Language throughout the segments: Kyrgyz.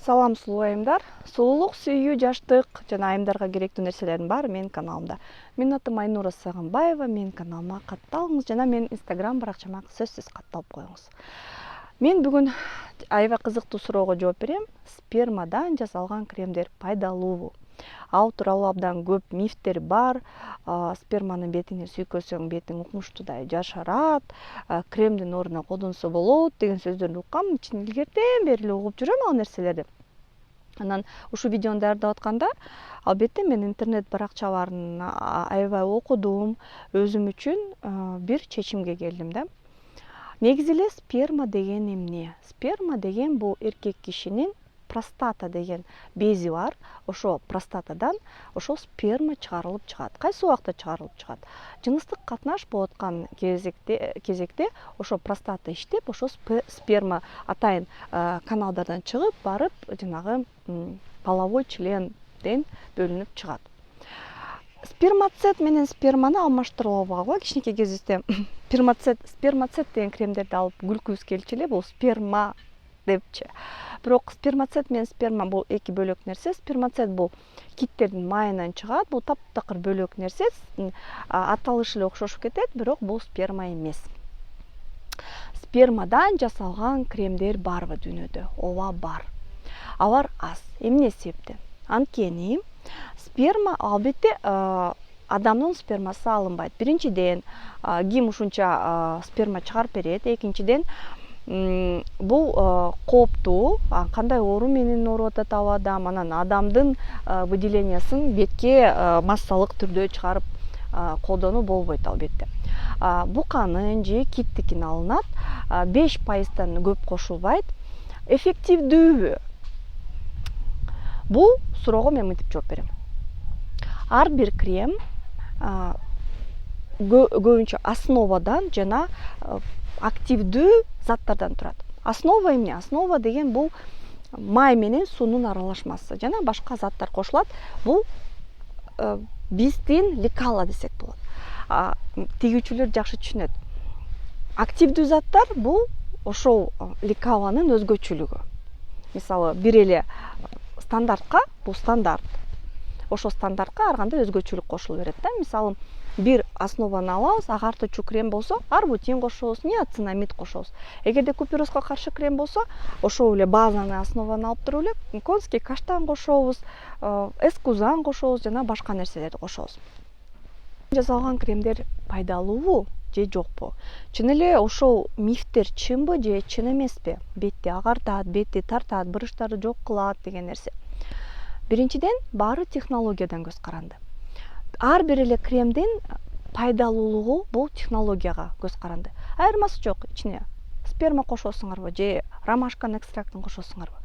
Салам сулуу айымдар. Сулуулук, сүйүү, жаштык жана айымдарга керектүү нерселердин баары менин каналымда. Менин атым Айнура Сагынбаева, менин каналыма катталыңыз жана менин Instagram баракчама сөзсүз катталып коюңуз. Мен бүгүн аябай кызыктуу суроого жооп берем. Спермадан жасалган кремдер пайдалуубу? Ал тууралуу абдан көп мифтер бар. Сперманы бетиңе сүйкөсөң бетиң укмуштуудай жашарат, кремдин ордуна колдонсо болот деген сөздөрдү уккам. Илгертен бери эле угуп жүрөм ал нерселерди. Анан ушул видеону даярдап атканда албетте мен интернет баракчаларын аябай окудум, өзүм үчүн бир чечимге келдим да. Негизи эле сперма деген эмне? Сперма деген бул эркек кишинин простата деген бези бар. Ошо простатадан ошо сперма чыгарылып чыгат. Кайсы убакта чыгарылып чыгат? Жыныстык катнаш болуп аткан кезекте ошо простата иштеп, ошо сперма атайын каналдардан чыгып барып жанагы половой членден бөлүнүп чыгат. Спермацет менен сперманы алмаштырууга кичинекей кезибизде спермацет деген кремдерди алып күлкүбүз келчү эле, бул сперма депчи. Бирок спермацет менен сперма бул эки бөлөк нерсе. Спермацет бул киттердин майынан чыгат. Бул таптакыр бөлөк нерсе. Аталышы эле окшошуп кетет, бирок бул сперма эмес. Спермадан жасалган кремдер барбы дүйнөдө? Ооба, бар. Алар аз. Эмне себептен? Анткени сперма албетте адамдын спермасы алынбайт. Биринчиден, ким ушунча сперма чыгарып берет. Экинчиден, бул кооптуу, кандай оору менен ооруп атат ал адам, анан адамдын выделениясын бетке массалык түрдө чыгарып колдонуу болбойт албетте. Буканын же киттикин алынат, 5%-тан көп кошулбайт. Эффективдүүбү? Бул суроого мен мынтип жооп берем. Ар бир крем көбүнчө основадан жана активдүү заттардан турат. Основа эмне? Основа деген бул май менен суунун аралашмасы жана башка заттар кошулат. Бул биздин лекала десек болот. Тигүүчүлөр жакшы түшүнөт. Активдүү заттар бул ошол лекаланын өзгөчөлүгү. Мисалы, бир эле стандартка, бул стандарт. Ошол стандартка ар кандай өзгөчөлүк кошулуп берет да. Мисалы, бир основаны алабыз, агартуучу крем болсо, арбутин кошобуз, ниацинамид кошобуз. Эгерде куперозго каршы крем болсо, ошол эле базаны основаны алып туруп эле конский каштан кошобуз, эскузан кошобуз жана башка нерселерди кошобуз. Жасалган кремдер пайдалуубу же жокпу? Чын эле ошол мифтер чынбы же чын эмеспи? Бетти агартат, бетти тартат, буручтарды жок кылат деген нерсе. Биринчиден, баары технологиядан көз каранды. Ар бир эле кремдин пайдалуулугу бул технологияга көз каранды. Айырмасы жок. Ичине сперма кошосуңарбы же ромашканын экстрактын кошосуңарбы.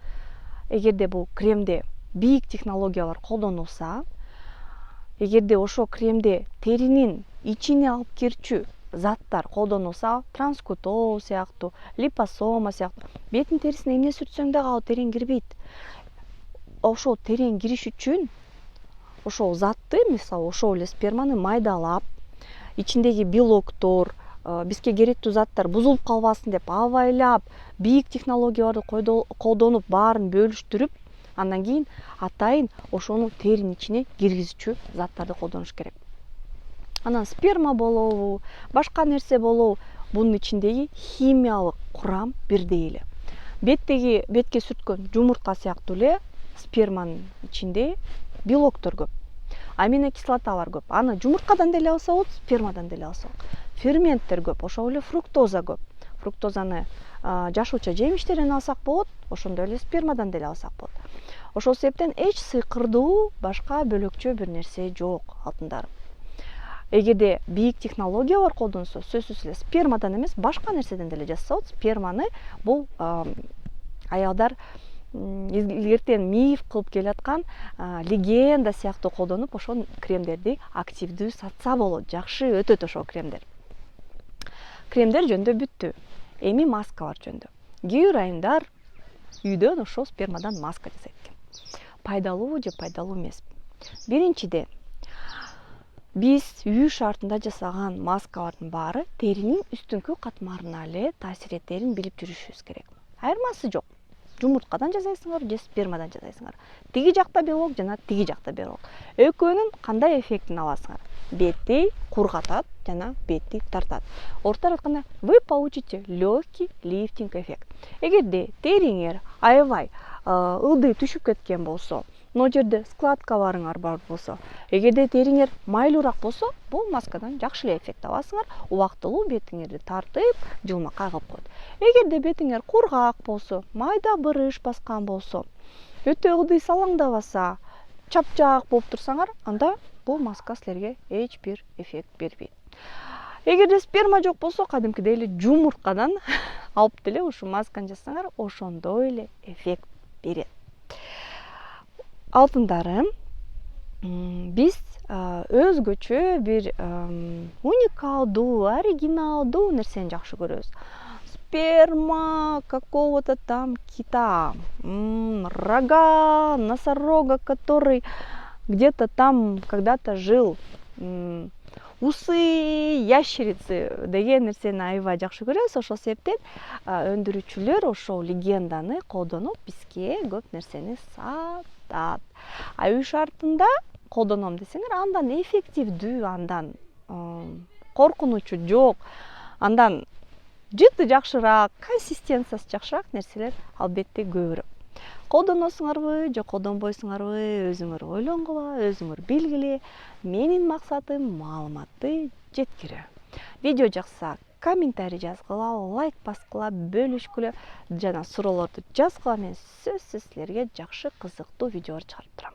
Эгерде бул кремде бийик технологиялар колдонулса, эгерде ошол кремде теринин ичине алып кирчү заттар колдонулса, транскутол сыяктуу, липосома сыяктуу, беттин терисине эмне сүртсөң дагы ал терең кирбейт. Ошол терең кириш үчүн ошол затты, мисалы, ошол эле сперманы майдалап, ичиндеги белоктор, бизге керектүү заттар бузулуп калбасын деп абайлап, бийик технологияларды колдонуп, баарын бөлүштүрүп, андан кийин атайын ошону теринин ичине киргизчү заттарды колдонуш керек. Анан сперма болобу, башка нерсе болобу, бунун ичиндеги химиялык курам бирдей эле. Бетке сүрткөн жумуртка сыяктуу эле сперманын ичинде белоктор көп, аминокислоталар көп. Аны жумурткадан деле алса болот, спермадан деле алса болот. Ферменттер көп, ошол эле фруктоза көп. Фруктозаны жашууча жемиштерден алсак болот, ошондой эле спермадан деле алсак болот. Ошол себептен эч сыйкырдуу башка бөлөкчө бир нерсе жок, алтындарым. Эгерде бийик технологиялар колдонсо, сөзсүз эле спермадан эмес, башка нерседен деле жасаса болот. Сперманы бул аялдар илгертен миф кылып келаткан легенда сыяктуу колдонуп, ошол кремдерди активдүү сатса болот. Жакшы өтөт ошол кремдер. Кремдер жөндө бүттү. Эми маскалар жөндө. Кээ бир айымдар үйдөн ошол спермадан маска жасайт экен. Пайдалуубу же пайдалуу эмеспи? Биринчиден, биз үй шартында жасаган маскалардын баары теринин үстүңкү катмарына эле таасир этерин билип жүрүшүбүз керек. Айырмасы жок. жумурткадан жасайсыңар же спермадан жасайсыңар. Тиги жакта белок жана тиги жакта белок. Экөөнүн кандай эффектин аласыңар? Бетти кургатат жана бетти тартат. Ортора айтканда, вы получите легкий лифтинг эффект. Эгерде териңер аябай ылдый түшүп кеткен болсо, мына жерде складкаларыңар бар болсо, эгерде териңер майлуураак болсо, бул маскадан жакшы эле эффект аласыңар, убактылуу бетиңерди тартып, жылмакай кылып коет. Эгерде бетиңер кургак болсо, майда бырыш баскан болсо, өтө ылдый салаңдабаса, чапчак болуп турсаңар, анда бул маска силерге эч бир эффект бербейт. Эгерде сперма жок болсо, кадимкидей эле жумурткадан алып деле ушу масканы жасасаңар, ошондой эле эффект берет. Алтындары, биз өзгөчө бир уникалдуу, оригиналдуу нерсени жакшы көрөбүз. Сперма какого-то там кита, рога носорога, который где-то там когда-то жил, усы ящерицы деген нерсени аябай жакшы көрөбүз. Ошол себептен өндүрүүчүлөр ошол легенданы колдонуп бизге көп нерсени сатат. Үй шартында колдоном десеңер, андан эффективдүү, андан коркунучу жок, андан жыты жакшыраак, консистенциясы жакшыраак нерселер албетте көбүрөөк. Колдоносуңарбы же колдонбойсуңарбы, өзүңөр ойлонгула, өзүңөр билгиле. Менин максатым маалыматты жеткирүү. Видео жакса комментарий жазгыла, лайк баскыла, бөлүшкүлө жана суроолорду жазгыла. Мен сөзсүз силерге жакшы кызыктуу видеолор чыгарып турам.